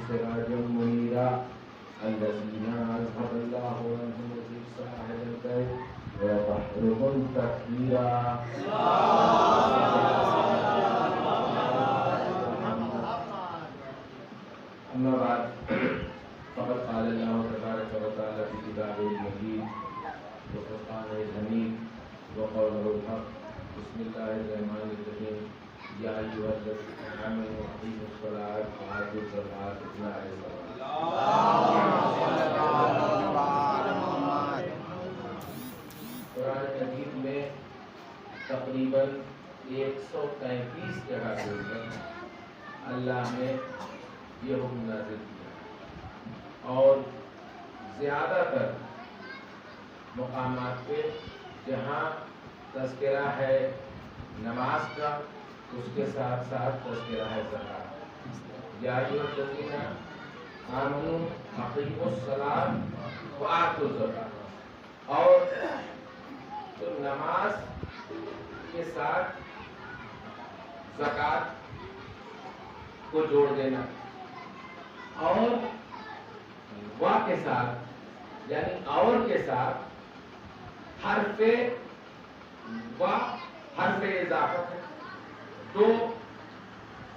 سراجا منيرا الذين أذهب الله عنهم الرجس أهل البيت ويطهرهم تطهيرا. أما بعد فقد قال الله تبارك وتعالى في كتابه المجيد وفرقانه الحميد وقوله الحق. بسم الله الرحمن الرحيم. يا أيها الذين آمنوا أقيموا الصلاة وآتوا الزكاة إلى آخر قرآن مجید میں تقریباً 133 جگہ پر اللہ نے یہ حکم نازل کیا اور زیادہ تر مقامات پہ جہاں تذکرہ ہے نماز کا اس کے ساتھ ساتھ تذکرہ ہے زکات. یا ایھا الذین آمنوا اقیموا الصلاۃ وآتوا الزکاۃ. اور تو نماز کے ساتھ زکات کو جوڑ دینا اور وا کے ساتھ یعنی اور کے ساتھ حرف وا حرف اضافت ہے. دو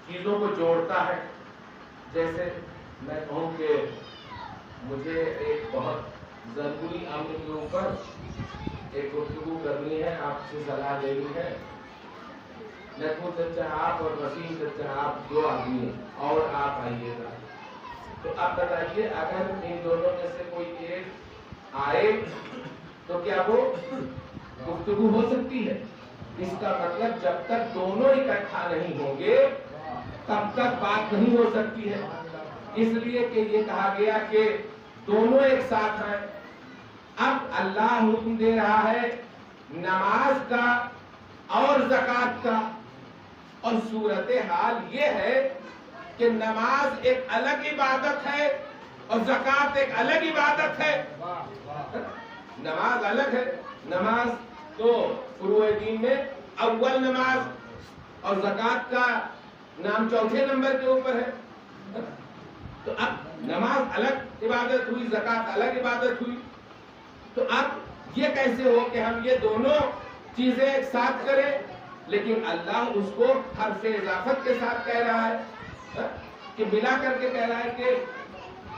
چیزوں کو جوڑتا ہے. جیسے میں کہوں کہ مجھے ایک بہت ضروری امر کے اوپر ایک گفتگو کرنی ہے, آپ سے صلاح لینی ہے. نقو چچا آپ اور وسیم چچا آپ دو آدمی ہیں اور آپ آئیے گا. تو آپ بتائیے اگر ان دونوں میں سے کوئی ایک آئے تو کیا وہ گفتگو ہو سکتی ہے؟ اس کا مطلب جب تک دونوں اکٹھا نہیں ہوں گے تب تک بات نہیں ہو سکتی ہے. اس لیے کہ یہ کہا گیا کہ دونوں ایک ساتھ ہیں. اب اللہ حکم دے رہا ہے نماز کا اور زکات کا, اور صورتحال یہ ہے کہ نماز ایک الگ عبادت ہے اور زکات ایک الگ عبادت ہے. نماز الگ ہے. نماز تو فروع دین میں اول نماز اور زکات کا نام چوتھے نمبر کے اوپر ہے. تو اب نماز الگ عبادت ہوئی, زکات الگ عبادت ہوئی. تو اب یہ کیسے ہو کہ ہم یہ دونوں چیزیں ایک ساتھ کریں, لیکن اللہ اس کو حرف اضافت کے ساتھ کہہ رہا ہے کہ ملا کر کے کہہ رہا ہے کہ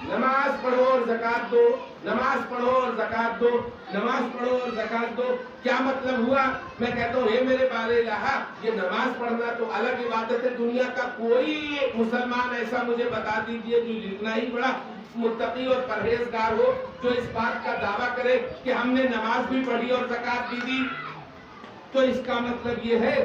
نماز پڑھو اور زکات دو, نماز پڑھو اور زکات دو, نماز پڑھو اور زکات دو. کیا مطلب ہوا؟ میں کہتا ہوں اے میرے بار الہ, یہ نماز پڑھنا تو الگ عبادت ہے. دنیا کا کوئی مسلمان ایسا مجھے بتا دیجئے جو جتنا ہی بڑا متقی اور پرہیزگار ہو جو اس بات کا دعویٰ کرے کہ ہم نے نماز بھی پڑھی اور زکات بھی دی. تو اس کا مطلب یہ ہے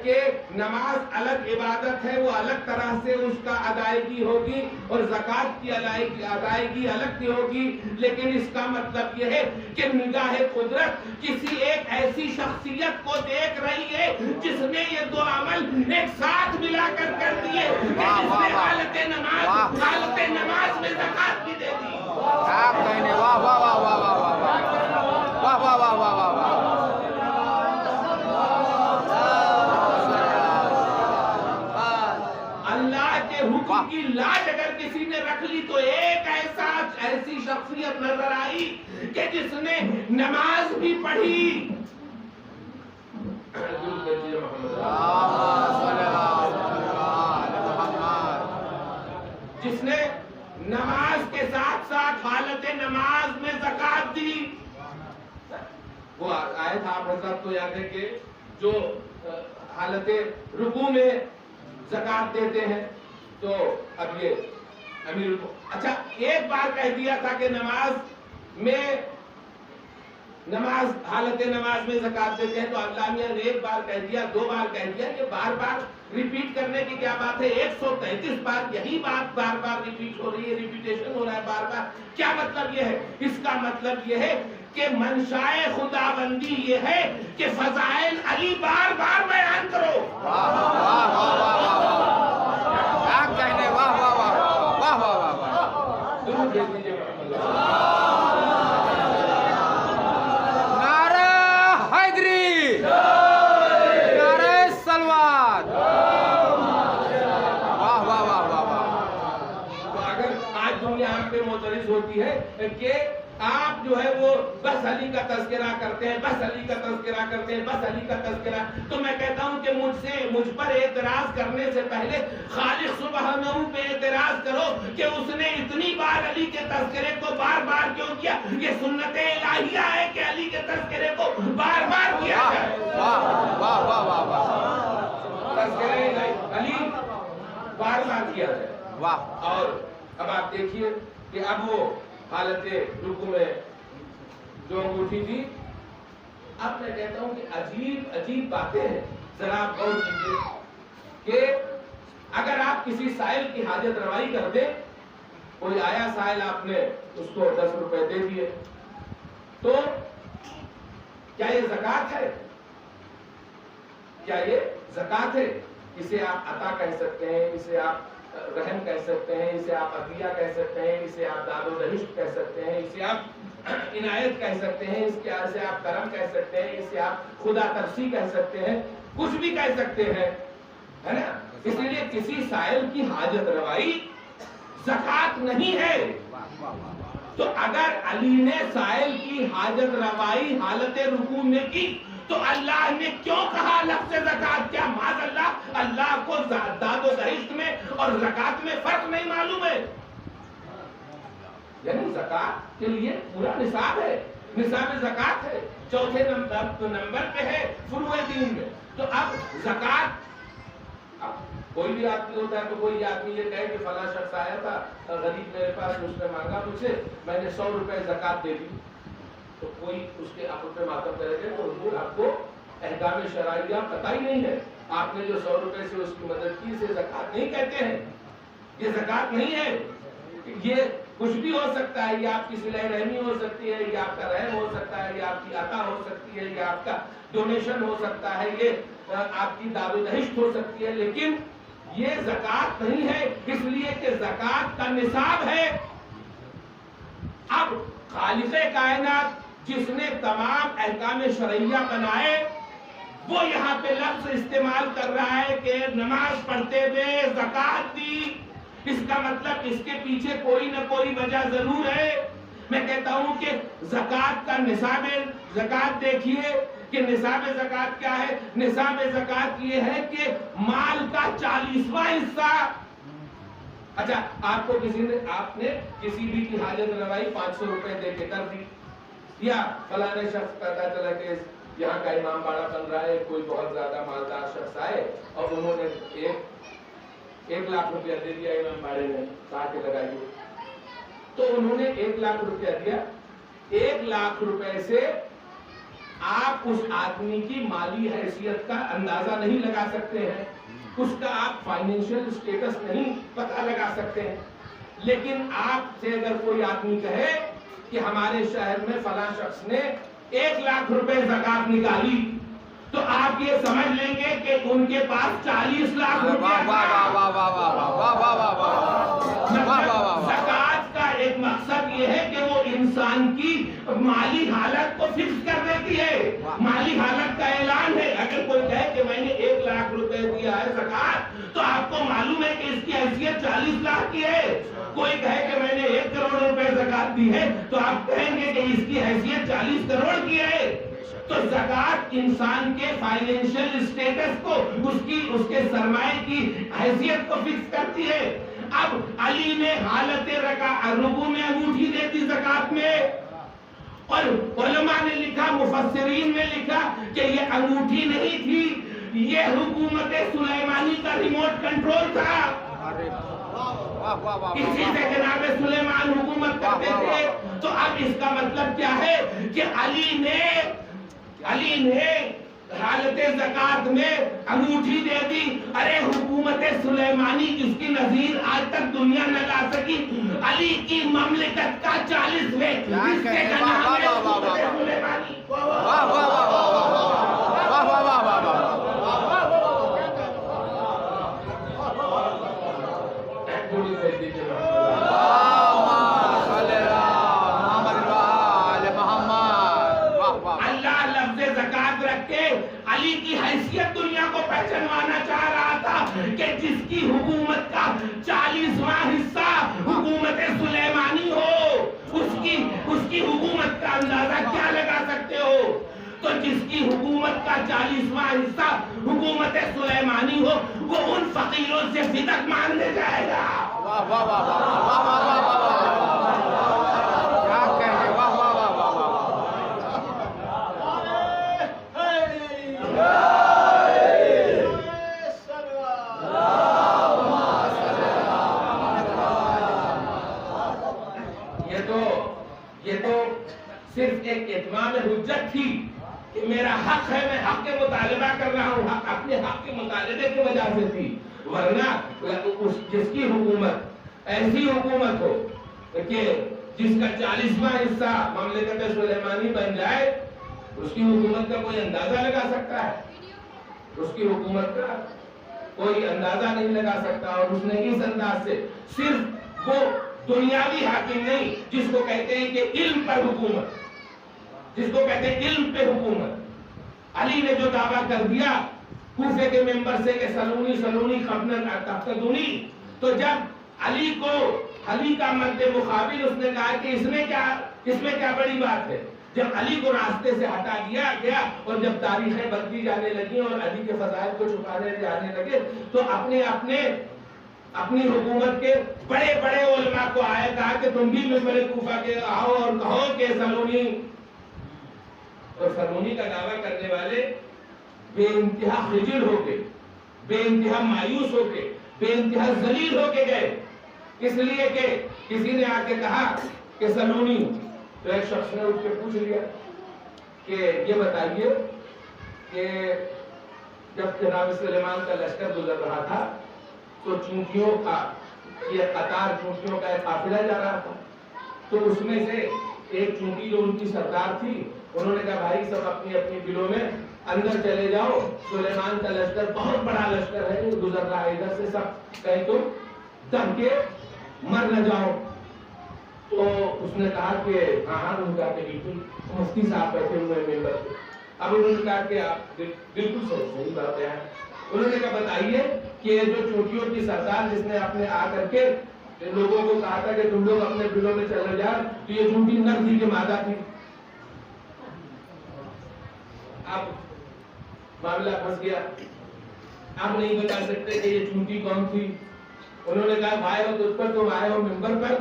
کہ نماز الگ عبادت ہے, وہ الگ طرح سے اس کا ادائیگی ہوگی اور زکات کی ادائیگی الگ کی ہوگی. لیکن اس کا مطلب یہ ہے کہ نگاہ قدرت کسی ایک ایسی شخصیت کو دیکھ رہی ہے جس نے یہ دو عمل ایک ساتھ ملا کر دیے, جس نے حالت نماز میں زکات بھی دے دی. واہ واہ واہ واہ واہ واہ واہ واہ واہ واہ واہ. حکم کی لاج اگر کسی نے رکھ لی تو ایک ایسی شخصیت نظر آئی کہ جس نے نماز بھی پڑھی. جس نے نماز کے ساتھ ساتھ حالت نماز میں زکات دی. وہ آیت آپ حضرات کو یاد ہے کہ جو حالت رکوع میں زکات دیتے ہیں. تو اب یہ امیر اچھا ایک بار کہہ دیا تھا کہ حالت نماز میں زکات دیتے ہیں, تو اللہ نے ایک بار کہہ دیا, دو بار کہہ دیا, یہ بار بار ریپیٹ کرنے کی کیا بات ہے؟ 133 بار یہی بات بار بار ریپیٹ ہو رہی ہے, ریپیٹیشن ہو رہا ہے بار بار. کیا مطلب یہ ہے؟ اس کا مطلب یہ ہے کہ منشائے خداوندی یہ ہے کہ فضائل علی بار بار بیان کرو. نعرہ حیدری, نعرہ سلوات. واہ واہ واہ واہ واہ. تو اگر یہاں پہ مدرس ہوتی ہے کہ آپ جو ہے وہ بس علی کا تذکرہ کرتے ہیں، بس علی کا تذکرہ کرتے ہیں، بس علی کا تذکرہ. تو میں کہتا ہوں کہ مجھ پر اعتراض کرنے سے پہلے خالق سبحانہ پہ اعتراض کرو کہ اس نے اتنی بار علی کے تذکرے کو بار بار کیوں کیا. یہ سنت الہیہ ہے کہ علی کے تذکرے کو بار بار کیا جائے. تذکرے علی بار بار کیا جائے. اور اب آپ دیکھیے کہ اب وہ حالت رکوع میں جو انگوٹھی تھی، اب میں کہتا ہوں کہ عجیب عجیب باتیں ہیں. ذرا آپ غور کیجیے کہ اگر آپ کسی سائل کی حاجت روائی کر دیں، کوئی آیا سائل، آپ نے اس کو 10 روپے دے دیے، تو کیا یہ زکوٰۃ ہے؟ کیا یہ زکوٰۃ ہے؟ اسے آپ عطا کہہ سکتے ہیں، اسے آپ رحم کہہ سکتے ہیں، اسے آپ عطیہ کہہ سکتے ہیں، اسے آپ داد و دہشت کہہ سکتے ہیں، اسے آپ عنایت کہہ سکتے ہیں، اسے آپ کرم کہہ سکتے ہیں، اسے آپ خدا ترسی کہہ سکتے ہیں، کچھ بھی کہہ سکتے ہیں، ہے نا. اس لیے کسی سائل کی حاجت روائی زکوٰۃ نہیں ہے. تو اگر علی نے سائل کی حاجت روائی حالت رکوع میں کی تو اللہ نے کیوں کہا لفظ زکوٰۃ؟ کیا معاذ اللہ اللہ کو داد و دہشت میں اور زکوٰۃ میں فرق نہیں معلوم ہے؟ یعنی زکوٰۃ کے لیے پورا نصاب ہے، نصاب زکوٰۃ ہے، چوتھے نمبر پہ ہے فروع دین میں. تو اب زکوٰۃ، کوئی بھی آدمی ہوتا ہے تو کوئی آدمی یہ کہے کہ فلاں شخص آیا تھا غریب میرے پاس، اس نے مانگا مجھ سے، میں نے 100 روپے زکوٰۃ دے دی، تو کوئی اس کے آپ پہ ماتم کرے گا تو حضور آپ کو احکام شرعیہ پتہ ہی نہیں ہے، آپ نے جو 100 روپے سے اس کی مدد کی، اسے زکوٰۃ نہیں کہتے ہیں، یہ زکوٰۃ نہیں ہے. یہ کچھ بھی ہو سکتا ہے، یہ آپ کی صلہ رحمی ہو سکتی ہے، یہ آپ کا رحم ہو سکتا ہے، یہ آپ کی عطا ہو سکتی ہے، یہ آپ کا ڈونیشن ہو سکتا ہے، یہ آپ کی داد و دہشت ہو سکتی ہے، لیکن یہ زکوٰۃ نہیں ہے، اس لیے کہ زکوٰۃ کا نصاب ہے. اب خالق کائنات جس نے تمام احکام شرعیہ بنائے، وہ یہاں پہ لفظ استعمال کر رہا ہے کہ نماز پڑھتے ہوئے زکوٰۃ دی. اس کا مطلب اس کے پیچھے کوئی نہ کوئی وجہ ضرور ہے. میں کہتا ہوں کہ زکوٰۃ کا نصاب زکوٰۃ دیکھیے کہ نصاب زکوٰۃ کیا ہے. نصاب زکوٰۃ یہ ہے کہ مال کا 40واں حصہ. اچھا، آپ کو آپ نے کسی بھی کی حاجت روائی 500 روپے دے کے کر دی، یا فلاں شخص پتا چلا کہ یہاں کا امام باڑہ بن رہا ہے، کوئی بہت زیادہ مالدار شخص آئے اور انہوں نے 1 لاکھ روپیہ دے دیا امام باڑے نے، کہا کہ لگائیے، تو انہوں نے 1 لاکھ روپیہ دیا. 1 لاکھ روپے سے آپ اس آدمی کی مالی حیثیت کا اندازہ نہیں لگا سکتے ہیں، اس کا آپ فائنینشیل اسٹیٹس نہیں پتہ لگا سکتے ہیں. لیکن آپ سے اگر کوئی آدمی کہے کہ ہمارے شہر میں فلاں شخص نے 1 لاکھ روپے زکوٰۃ نکالی، تو آپ یہ سمجھ لیں گے کہ ان کے پاس 40 لاکھ روپے. زکوٰۃ کا ایک مقصد یہ ہے کہ وہ انسان کی مالی حالت کو فکس کر دیتی ہے، مالی حالت کا اعلان ہے. اگر کوئی کہے کہ میں نے 1 لاکھ روپے دیا ہے زکوٰۃ، تو آپ کو معلوم ہے کہ اس کی حیثیت 40 لاکھ کی ہے. کوئی کہے کہ میں نے 1 کروڑ روپے زکوٰۃ دی ہے، تو آپ کہیں گے کہ اس کی حیثیت 40 کروڑ کی ہے. تو زکوٰۃ انسان کے فائنینشیل اسٹیٹس کو، اس کے سرمایہ کی حیثیت کو فکس کرتی ہے. اب علی نے حالت رکوع میں انگوٹھی دے دی زکوٰۃ میں، اور علماء نے لکھا، مفسرین نے لکھا کہ یہ انگوٹھی نہیں تھی، یہ حکومت سلیمانی کا ریموٹ کنٹرول تھا. اسی سے جناب سلیمان حکومت کرتے تھے. تو اب اس کا مطلب کیا ہے کہ علی نے حالت زکوٰۃ میں انگوٹھی دے دی. ارے حکومت سلیمانی جس کی نظیر آج تک دنیا نہ لا سکی، علی کی مملکت کا 40ویں حصے کا نام ہے حکومت سلیمانی. اللہ لفظ زکوٰۃ رکھ کے علی کی حیثیت دنیا کو پہچانوانا چاہ رہا تھا کہ جس کی حکومت کا 40واں حصہ حکومت سلیمانی کی حکومت کا 40واں حصہ حکومت سلیمانی ہو، وہ ان فقیروں سے صدق مانگنے جائے گا۔ واہ واہ واہ واہ واہ واہ واہ واہ، کیا کہیں، واہ واہ واہ واہ واہ۔ یہ تو صرف ایک اتمام حجت تھی کہ میرا حق ہے، میں حق کے مطالبہ کر رہا ہوں، اپنے حق کے مطالبے کی وجہ سے تھی، ورنہ جس کی حکومت ایسی حکومت ہو کہ جس کا 40واں حصہ مملکت سلیمانی بن جائے، اس کی حکومت کا کوئی اندازہ لگا سکتا ہے؟ اس کی حکومت کا کوئی اندازہ نہیں لگا سکتا، اور اس نے اس انداز سے صرف وہ دنیاوی حاکم نہیں جس کو کہتے ہیں کہ علم پر حکومت، جس کو کہتے ہیں علم پہ حکومت، علی نے جو دعویٰ کر دیا کوفے کے ممبر سے کہ سلونی قبل تختدونی، تو جب علی کا مد مقابل اس نے کہا کہ اس میں کیا بڑی بات ہے، جب علی کو راستے سے ہٹا دیا گیا اور جب تاریخیں بدلی جانے لگی اور علی کے فضائل کو چھپانے جانے لگے، تو اپنی حکومت کے بڑے بڑے علماء کو آئے کہا کہ تم بھی ممبر کوفہ کے آؤ اور کہو کہ سلونی، اور سلونی کا دعویٰ کرنے والے بے انتہا خجل ہو کے، بے انتہا مایوس ہو کے، بے انتہا ذلیل ہو کے گئے، اس لیے کہ کسی نے آ کے کہا کہ سلونی، تو ایک شخص نے اٹھ کے پوچھ لیا کہ یہ بتائیے کہ جب جناب سلیمان کا لشکر گزر رہا تھا تو چونٹیوں کا یہ قطار چونٹیوں کا ایک قافلہ جا رہا تھا، تو اس میں سے ایک چونٹی جو ان کی سردار تھی، انہوں نے کہا بھائی سب اپنی اپنی بلوں میں اندر چلے جاؤ، سلیمان کا لشکر بہت بڑا لشکر ہے جو گزر رہا ہے ادھر سے، سب کہیں تم دم کے مر نہ جاؤ۔ تو اس نے کہا کہ ہاں ان کا کہ بالکل، مفتی صاحب بیٹھے ہوئے ممبر پہ، اب انہوں نے کہا کہ آپ بالکل صحیح بات ہے، انہوں نے کہا بتائیے کہ یہ جو چونٹیوں کی سردار جس نے اپنے آ کر کے لوگوں کو کہا تھا کہ تم لوگ اپنے بلوں میں چلے جاؤ، تو یہ چونٹی نر تھی کہ مادہ تھی؟ اب معاملہ پھنس گیا، آپ نہیں بتا سکتے کہ یہ چونٹی کون تھی۔ انہوں نے کہا بھائی ہو تجھ پر، تم آئے ہو ممبر پر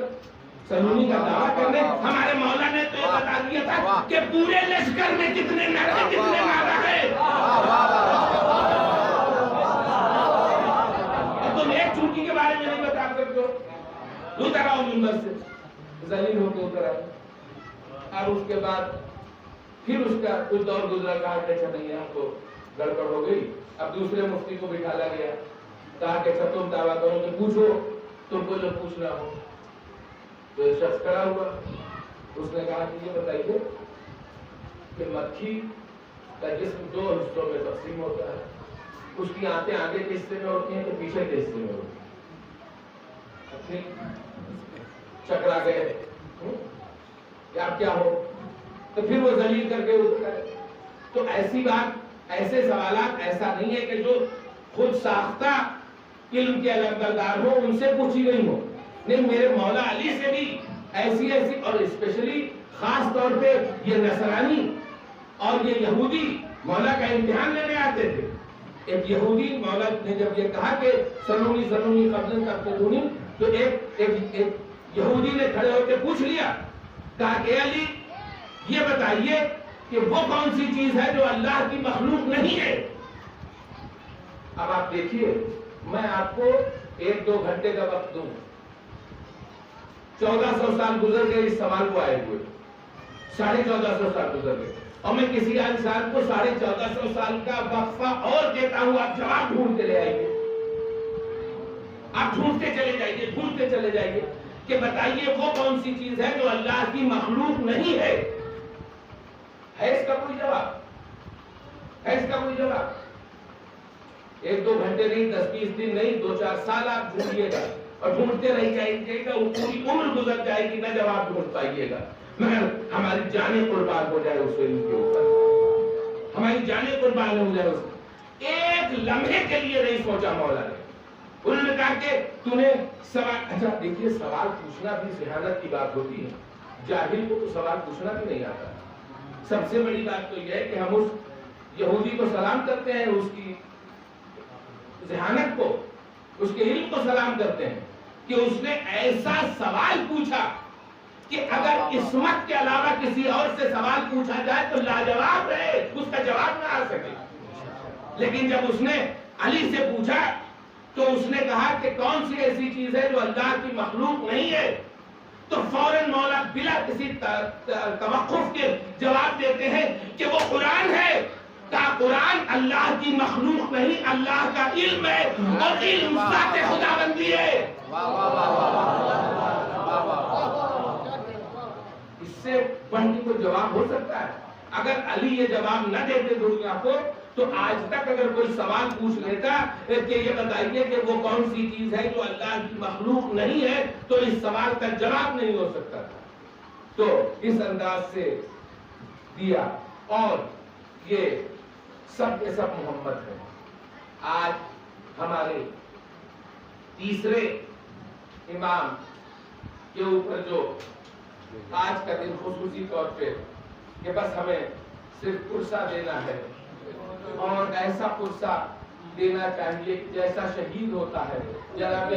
سلونی کا دعویٰ کرنے، ہمارے مولا نے تو یہ بتا دیا تھا کہ پورے لشکر میں کتنے نر ہیں کتنے مادہ ہیں، اور تم ایک چونٹی کے بارے میں نہیں بتا سکتے ہو؟ اتر آؤ ممبر سے، ذلیل ہو کے اتر آئے۔ اب اس کے بعد پھر اس کا کچھ دور گزرا، کہا کہ اچھا نہیں ہم کو گڑبڑ ہو گئی، اب دوسرے مفتی کو بٹھالا گیا، کہا کہ اچھا تم دعویٰ کرو تو پوچھو، تم کو جو پوچھنا ہو۔ تو ایک شخص کھڑا ہوا، اس نے کہا کہ یہ بتائیے کہ مکھی کا جسم دو حصوں میں تقسیم ہوتا ہے، اس کی آنتیں آگے کے حصے میں ہوتی ہیں تو پیچھے کے حصے میں ہوتی ہیں، چکرا گئے کہ آپ کیا ہو، تو پھر وہ ذلیل کر کے اتر گئے۔ تو ایسی بات، ایسے سوالات ایسا نہیں ہے کہ جو خود ساختہ علم کے علمبردار ہو ان سے پوچھی گئی ہو، نہیں، میرے مولا علی سے بھی ایسی اور اسپیشلی خاص طور پہ یہ نصرانی اور یہ یہودی مولا کا امتحان لینے آتے تھے۔ ایک یہودی مولا نے جب یہ کہا کہ سلونی قبل تختدونی، تو ایک یہودی نے کھڑے ہو کے پوچھ لیا، کہا کہ علی یہ بتائیے کہ وہ کون سی چیز ہے جو اللہ کی مخلوق نہیں ہے؟ اب آپ دیکھیے، میں آپ کو 1-2 گھنٹے کا وقت دوں، 1400 سال گزر گئے اس سوال کو آئے ہوئے، 1450 سال گزر گئے، اور میں کسی انسان کو 1450 سال کا وقفہ اور دیتا ہوں، آپ جواب ڈھونڈ کے لے آئیے، آپ ڈھونڈتے چلے جائیے کہ بتائیے وہ کون سی چیز ہے جو اللہ کی مخلوق نہیں ہے اس کا کوئی جواب؟ 1-2 گھنٹے نہیں، 10-20 دن نہیں، 2-4 سال آپ ڈھونڈیے گا اور ڈھونڈتے رہ جائیے گا، وہ پوری عمر گزر جائے گی، نہ جواب ڈھونڈ پائیے گا، مگر ہماری جانیں قربان ہو جائے اس علم کے اوپر، ہماری جانیں قربان ہو جائے اس ایک لمحے کے لیے نہیں سوچا مولا نے۔ انہوں نے کہا کہ تو نے سوال، اچھا دیکھیے سوال پوچھنا بھی ذہانت کی بات ہوتی ہے، جاہل کو تو سوال پوچھنا بھی نہیں آتا۔ سب سے بڑی بات تو یہ ہے کہ ہم اس یہودی کو سلام کرتے ہیں، اس کی ذہانت کو، اس کے علم کو سلام کرتے ہیں کہ اس نے ایسا سوال پوچھا کہ اگر عصمت کے علاوہ کسی اور سے سوال پوچھا جائے تو لاجواب رہے، اس کا جواب نہ آ سکے. لیکن جب اس نے علی سے پوچھا تو اس نے کہا کہ کون سی ایسی چیز ہے جو اللہ کی مخلوق نہیں ہے، تو فوراً مولا بلا کسی توقف کے جواب دیتے ہیں کہ وہ قرآن ہے. کہا قرآن اللہ کی مخلوق نہیں، اللہ کا علم ہے، اور علم ذات خداوندی ہے. اس سے بڑھ کے کوئی جواب ہو سکتا ہے؟ اگر علی یہ جواب نہ دیتے دنیا کو تو آج تک اگر کوئی سوال پوچھ لیتا کہ یہ بتائیے کہ وہ کون سی چیز ہے جو اللہ کی مخلوق نہیں ہے، تو اس سوال کا جواب نہیں ہو سکتا تھا. تو اس انداز سے دیا، اور یہ سب کے سب محمد ہے. آج ہمارے تیسرے امام کے اوپر جو آج کا دن خصوصی طور پہ کہ بس ہمیں صرف پرسہ دینا ہے، اور ایسا پرسہ دینا چاہیے جیسا شہید ہوتا ہے. جناب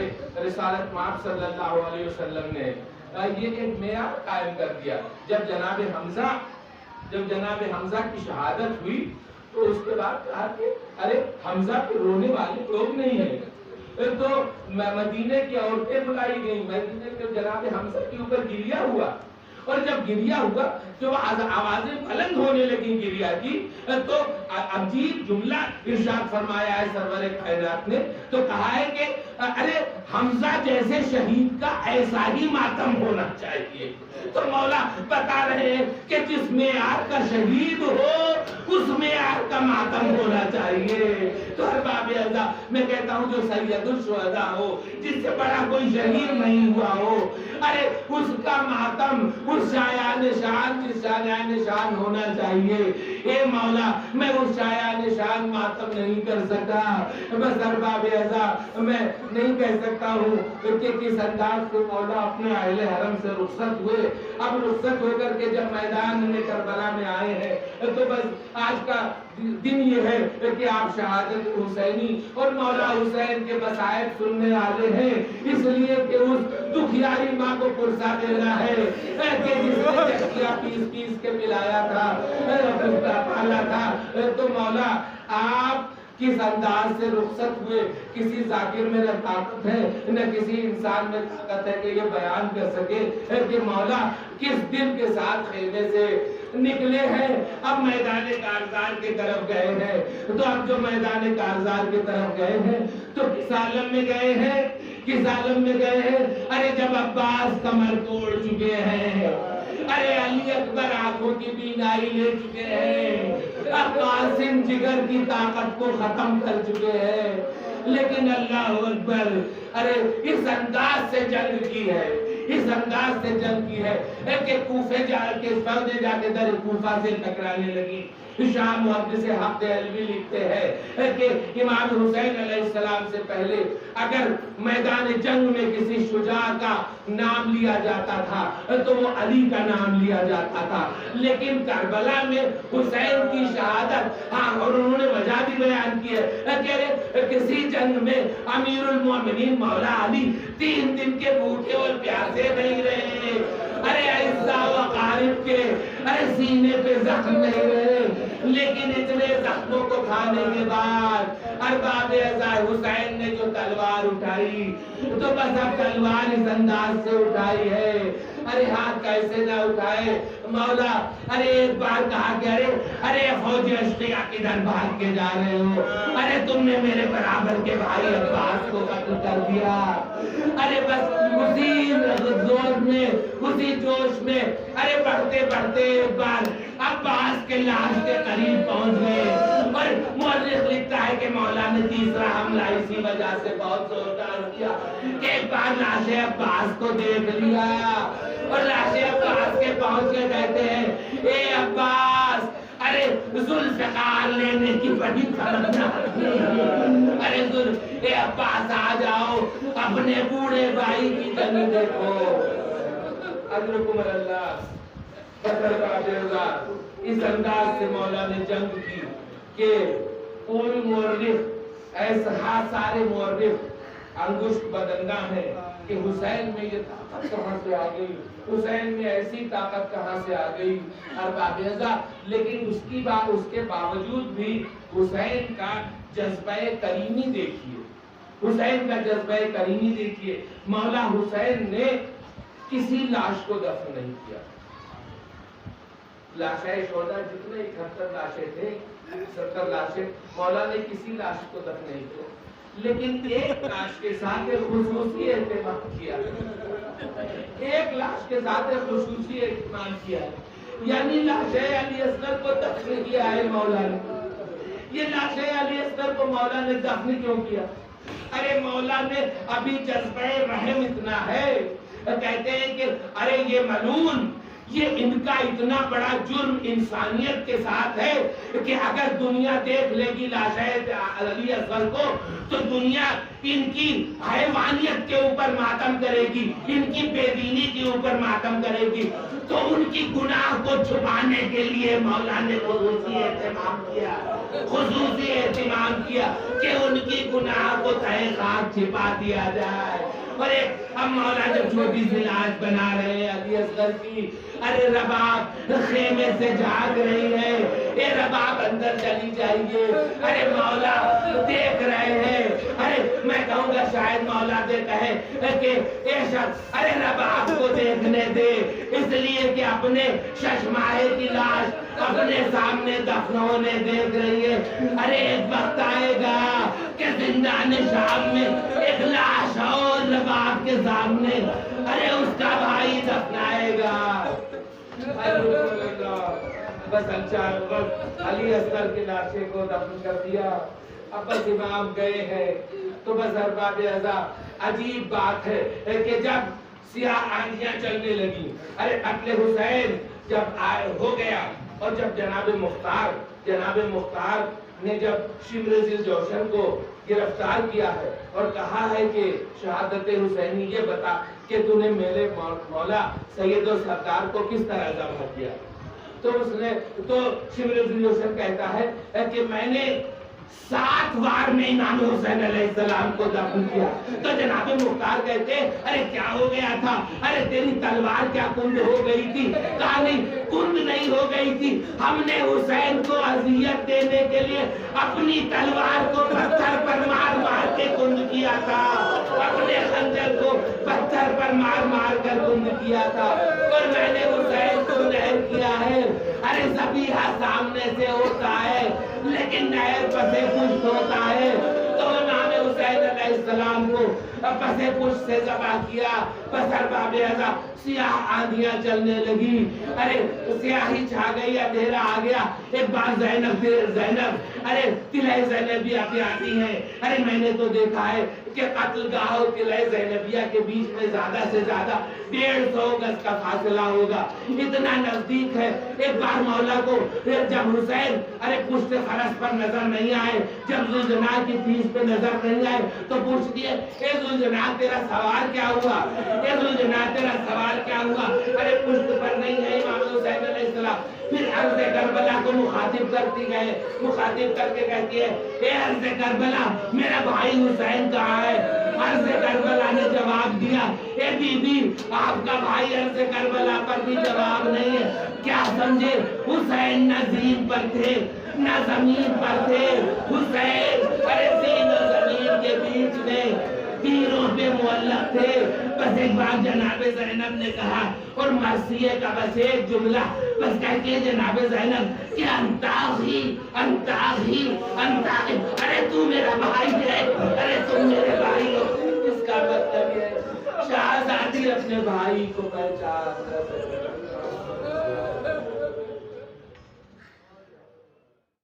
رسالت مآب صلی اللہ علیہ وسلم نے یہ ایک معیار قائم کر دیا. جب جناب حمزہ کی شہادت ہوئی تو اس کے بعد کہا کہ ارے حمزہ پہ رونے والے لوگ نہیں ہیں. تو مدینے کی عورتیں بلائی گئیں، مدینے کے جناب حمزہ کے اوپر گریہ ہوا، اور جب گریہ ہوا جو آوازیں بلند ہونے لگیں گریہ کی، تو عجیب جملہ ارشاد فرمایا ہے سرور کائنات نے، تو کہا ہے کہ ارے حمزہ جیسے شہید کا ایسا ہی ماتم ہونا چاہیے. تو مولا بتا رہے ہیں کہ جس معیار کا شہید ہو اس معیار کا ماتم ہونا چاہیے. تو ارباب اعضاء میں کہتا ہوں جو سید الشہداء ہو، جس سے بڑا کوئی شہید نہیں ہوا ہو، ارے اس کا ماتم اس شایان شان جس شایان شان ہونا چاہیے. اے مولا میں اس شایان شان ماتم نہیں کر سکا. بس ارباب اعضاء میں نہیں کہہ سکتا ہوں کہ کس انداز سے مولا اپنے اہل حرم سے رخصت ہوئے. اب رخصت ہو کر کے جب میدان میں کربلا میں آئے ہیں تو بس آج کا دن یہ ہے کہ آپ شہادت حسینی اور مولا حسین کے بصائر سننے والے ہیں، اس لیے کہ اس دکھیاری ماں کو پرسہ دینا ہے کہ جس نے چکیا پیس پیس کے پلایا تھا، پالا تھا. تو مولا آپ کس انداز سے رخصت ہوئے، کسی ذاکر میں نہ طاقت ہے نہ کسی انسان میں طاقت ہے کہ یہ بیان کر سکے کہ مولا کس دل کے ساتھ خیمے سے نکلے ہیں. اب میدان کارزار کی طرف گئے ہیں. تو اب جو میدان کارزار کی طرف گئے ہیں تو کس عالم میں گئے ہیں، کس عالم میں گئے ہیں؟ ارے جب عباس کمر توڑ چکے ہیں، ارے علی اکبر آنکھوں کی بینائی لے چکے ہیں، قاسم جگر کی طاقت کو ختم کر چکے ہیں. لیکن اللہ اکبر، ارے اس انداز سے جنگ کی ہے، اس انداز سے جنگ کی ہے کہ کوفے جا کے فوجیں جا کے در کوفہ سے ٹکرانے لگی. شاہ محدث حق دہلوی لکھتے ہیں کہ امام حسین علیہ السلام سے پہلے اگر میدان جنگ میں کسی شجاع کا نام لیا جاتا تھا تو وہ علی کا نام لیا جاتا تھا. لیکن کربلا میں حسین کی شہادت، ہاں، اور انہوں نے وجہ بھی بیان کی ہے کہ کسی جنگ میں امیر المومنین مولا علی 3 دن کے بھوکے اور پیاسے نہیں رہے. ارے عزا و قارب کے ارے سینے پہ زخم نہیں رہے، لیکن اتنے زخموں کو کھانے کے بعد ارباب اعضاء حسین نے جو تلوار اٹھائی تو بس اب تلوار اس انداز سے اٹھائی ہے. ارے ہاتھ کیسے نہ اٹھائے مولا. ارے ایک بار کہا کہ ارے فوجی اشقیاء کدھر بھاگ کے جا رہے ہو؟ ارے تم نے میرے برابر کے بھائی عباس کو قتل کر دیا. ارے بس اسی زور میں، اسی جوش میں ارے بڑھتے بڑھتے ایک بار عباس کے لاش کے قریب پہنچ گئے. اور مورخ لکھتا ہے کہ مولا نے تیسرا حملہ اسی وجہ سے بہت زوردار کیا. ایک بار لاش عباس کو دیکھ لیا اور لاش عباس کے پہنچ کے کہتے ہیں اے عباس، ارے ذوالفقار لینے کی بڑی خبردار، ارے اے عباس آ جاؤ، اپنے بوڑھے بھائی کی جنگ دیکھو. اجرکم اللہ. اس انداز سے مولا نے جنگ کی کہ پوری مورخ ایسا سارے مورخ انگشت بدنگاہ ہیں کہ حسین میں یہ طاقت کہاں سے آ گئی، حسین میں ایسی طاقت کہاں سے آ گئی ارباب اعزاز، لیکن اس کے باوجود بھی حسین کا جذبہ کریمی دیکھیے، حسین کا جذبہ کریمی دیکھیے۔ مولا حسین نے کسی لاش کو دفن نہیں کیا۔ لاشیں شہداء جتنے 71 لاشیں تھے، 70 لاشیں، مولا نے کسی لاش کو دفن نہیں کیا، لیکن ایک لاش کے ساتھ ایک خصوصی اہتمام کیا، ایک لاش کے ساتھ ایک خصوصی اہتمام کیا، یعنی لاشیں علی اصغر کو دفن کیا ہے مولا نے۔ یہ لاشیں علی اصغر کو مولا نے دفن کیوں کیا؟ ارے مولا نے ابھی جذبہ رحم اتنا ہے، کہتے ہیں کہ ارے یہ ملعون، یہ ان کا اتنا بڑا جرم انسانیت کے ساتھ ہے کہ اگر دنیا دیکھ لے گی لاشیں علی اصغر کو تو دنیا ان کی حیوانیت کے اوپر ماتم کرے گی، ان کی بے دینی کے اوپر ماتم کرے گی، تو ان کی گناہ کو چھپانے کے لیے مولا نے خصوصی اہتمام کیا، خصوصی اہتمام کیا کہ ان کی گناہ کو تہہ خاک چھپا دیا جائے۔ اور اب مولا جب چھوٹی سی لاش بنا رہے ہیں علی اصغر کی، ارے رباب خیمے سے جھاگ رہی ہے، اے رباب اندر چلی جائیے، ارے مولا دیکھ رہے ہیں، ارے میں کہوں گا شاید مولا سے کہے کہ اے شخص ارے رباب کو دیکھنے دے، اس لیے کہ اپنے ششماہے کی لاش اپنے سامنے دفن ہونے دیکھ رہی ہے۔ ارے ایک وقت آئے گا کہ زندان شام میں ایک لاش اور رباب کے سامنے، ارے اس کا بھائی دفنائے گا۔ بس علی اصغر کی لاشیں کو دفن کر دیا، اب بس امام گئے ہیں تو بس ارباب اعزاز عجیب بات ہے کہ جب سیاہ آندھیاں چلنے لگی، ارے قتل حسین جب ہو گیا اور جب جناب مختار نے جب شمر ذی جوشن کو گرفتار کیا ہے اور کہا ہے کہ شہادت حسینی یہ بتا کہ تو نے میرے مولا سید و سردار کو کس طرح ذبح کیا، تو شمر ذی جوشن کہتا ہے کہ میں نے 7 بار میں امام حسین علیہ السلام کو دفن کیا۔ تو جناب مختار کہتے ارے کیا ہو گیا تھا؟ ارے تیری تلوار کیا کند ہو گئی تھی؟ کہا نہیں کند نہیں ہو گئی تھی، ہم نے حسین کو اذیت دینے کے لیے اپنی تلوار کو پتھر پر مار مار کے کند کیا تھا، اپنے خنجر کو پتھر پر مار مار کر کند کیا تھا، اور میں نے حسین کو نہر کیا ہے۔ ارے ذبیحہ سامنے سے ہوتا ہے لیکن نہر پسے پشت ہوتا ہے، تو امام حسین علیہ السلام کو پسے پشت سے ذبح کیا۔ بس ارباب اعزاز سیاہ آندھیاں چلنے لگی، ارے سیاہی چھا گئی، اندھیرا آ گیا۔ ایک بار زینب ارے قلعہ زینبیہ پہ آتی ہیں، ارے میں نے تو دیکھا ہے کہ قتل گاہ اور قلعہ زینبیہ کے بیچ میں زیادہ سے زیادہ 150 گز کا فاصلہ ہوگا، اتنا نزدیک ہے۔ ایک بار مولا کو جب حسین ارے پشت فرس پر نظر نہیں آئے، جب ذوالجناح کی پیٹھ پہ نظر نہیں آئے تو پوچھ دیے اے ذوالجناح تیرا سوار کیا ہوا، اے ذوالجناح تیرا سوار کیا ہوا؟ ارے پشت پر نہیں ہے امام حسین علیہ السلام۔ پھر عرض کربلا کو مخاطب کر کے کہتی ہے اے عرض کربلا میرا بھائی حسین کہاں ہے؟ عرض کربلا نے جواب دیا اے بی بی آپ کا بھائی عرض کربلا پر بھی جواب نہیں ہے، کیا سمجھے حسین نہ زین پر تھے نہ زمین پر تھے، حسین ارے زین و زمین کے بیچ میں تیروں پہ معلق تھے۔ بس ایک بار جناب زینب نے کہا اور مرثیے کا بس ایک جملہ بس کہتی ہے جناب زینب کہ انتاغی ارے تو میرا بھائی ہے، ارے تم میرے بھائی ہو۔ اس کا مطلب ہے شہزادی اپنے بھائی کو پہچان